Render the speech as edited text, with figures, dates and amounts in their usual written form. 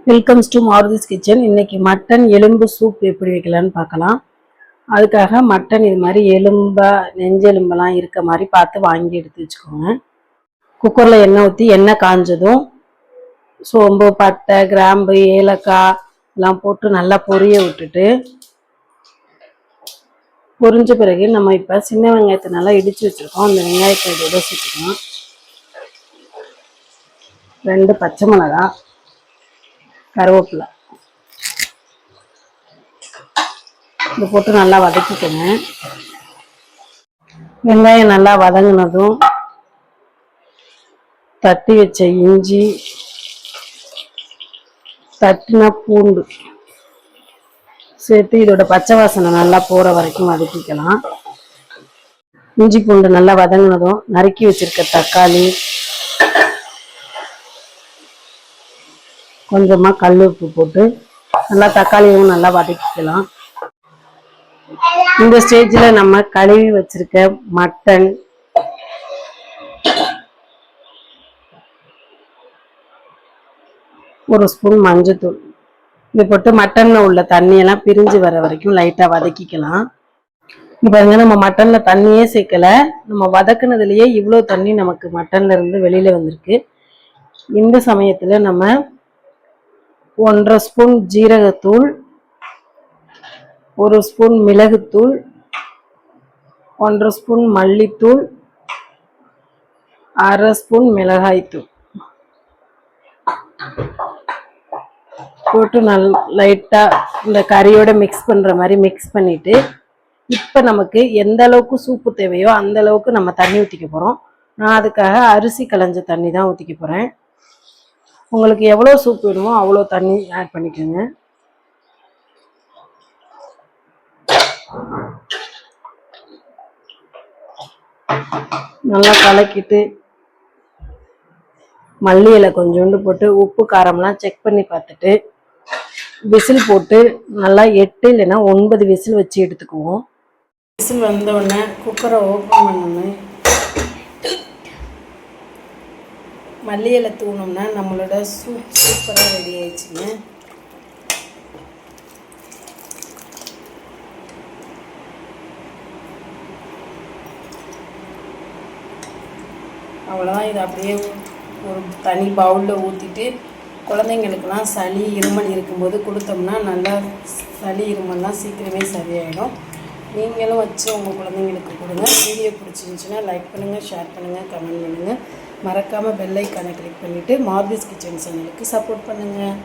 Welcomes to Maruthi's kitchen. இன்னைக்கு mutton எலும்பு soup எப்படி வைக்கலான்னு பார்க்கலாம். அதுக்காக மட்டன் இது மாதிரி எலும்பா நெஞ்செலும்பெல்லாம் இருக்க மாதிரி பார்த்து வாங்கி எடுத்து வச்சுக்கோங்க. குக்கரில் எண்ணெய் ஊற்றி எண்ணெய் காஞ்சதும் சோம்பு, பட்டை, கிராம்பு, ஏலக்காய் எல்லாம் போட்டு நல்லா பொரிய விட்டுட்டு, பொரிஞ்ச பிறகு நம்ம இப்போ சின்ன வெங்காயத்தை நல்லா இடித்து வச்சுருக்கோம். அந்த வெங்காயத்தை இதோட சேர்த்துக்கலாம். 2 பச்சை மிளகாய், கருவேப்பிலை இது போட்டு நல்லா வதக்கிக்கோங்க. வெங்காயம் நல்லா வதங்கினதும் தட்டி வச்ச இஞ்சி, தட்டின பூண்டு சேர்த்து இதோட பச்சை வாசனை நல்லா போகிற வரைக்கும் வதக்கிக்கலாம். இஞ்சி பூண்டு நல்லா வதங்கினதும் நறுக்கி வச்சிருக்க தக்காளி, கொஞ்சமாக கல் உப்பு போட்டு நல்லா தக்காளியும் நல்லா வதக்கிக்கலாம். இந்த ஸ்டேஜில் நம்ம கழுவி வச்சிருக்க மட்டன், ஒரு ஸ்பூன் மஞ்சத்தூள் இது போட்டு மட்டன்ல உள்ள தண்ணியெல்லாம் பிரிஞ்சு வர வரைக்கும் லைட்டாக வதக்கிக்கலாம். இப்போ பாருங்க, நம்ம மட்டன்ல தண்ணியே சேர்க்கல, நம்ம வதக்குனதுலேயே இவ்வளோ தண்ணி நமக்கு மட்டன்ல இருந்து வெளியில வந்திருக்கு. இந்த சமயத்தில் நம்ம 1.5 ஸ்பூன் ஜீரகத்தூள், 1 ஸ்பூன் மிளகுத்தூள், 1.5 ஸ்பூன் மல்லித்தூள், 1/2 ஸ்பூன் மிளகாய்த்தூள் போட்டு லைட்டாக இந்த கறியோட மிக்ஸ் பண்ணுற மாதிரி மிக்ஸ் பண்ணிவிட்டு, இப்போ நமக்கு எந்த அளவுக்கு சூப்பு தேவையோ அந்த அளவுக்கு நம்ம தண்ணி ஊற்றிக்க போகிறோம். நான் அதுக்காக அரிசி களைஞ்ச தண்ணி தான் ஊற்றிக்க போகிறேன். உங்களுக்கு எவ்வளோ சூப் வேணுமோ அவ்வளோ தண்ணி ஆட் பண்ணிக்கோங்க. நல்லா கலக்கிட்டு மல்லி இலை கொஞ்சோண்டு போட்டு உப்பு காரம்லாம் செக் பண்ணி பார்த்துட்டு விசில் போட்டு நல்லா 8 இல்லைன்னா 9 விசில் வச்சு எடுத்துக்குவோம். விசில் வந்தோடனே குக்கரை ஓப்பன் பண்ணோன்னே மல்லி இலை தூணோம்னா நம்மளோட சூப் சூப்பராக ரெடி ஆயிடுச்சுங்க. அவ்வளோதான். இது அப்படியே ஒரு தனி பவுலில் ஊற்றிட்டு குழந்தைங்களுக்கெல்லாம் சளி இருமல் இருக்கும்போது கொடுத்தோம்னா நல்லா சளி இருமல்லாம் சீக்கிரமே சரியாயிடும். நீங்களும் வச்சு உங்கள் குழந்தைங்களுக்கு கொடுங்க. வீடியோ பிடிச்சிருந்துச்சுன்னா லைக் பண்ணுங்கள், ஷேர் பண்ணுங்கள், கமெண்ட் பண்ணுங்கள். மறக்காமல் பெல் ஐக்கானை கிளிக் பண்ணிவிட்டு மாருதிஸ் கிச்சன் சேனலுக்கு சப்போர்ட் பண்ணுங்கள்.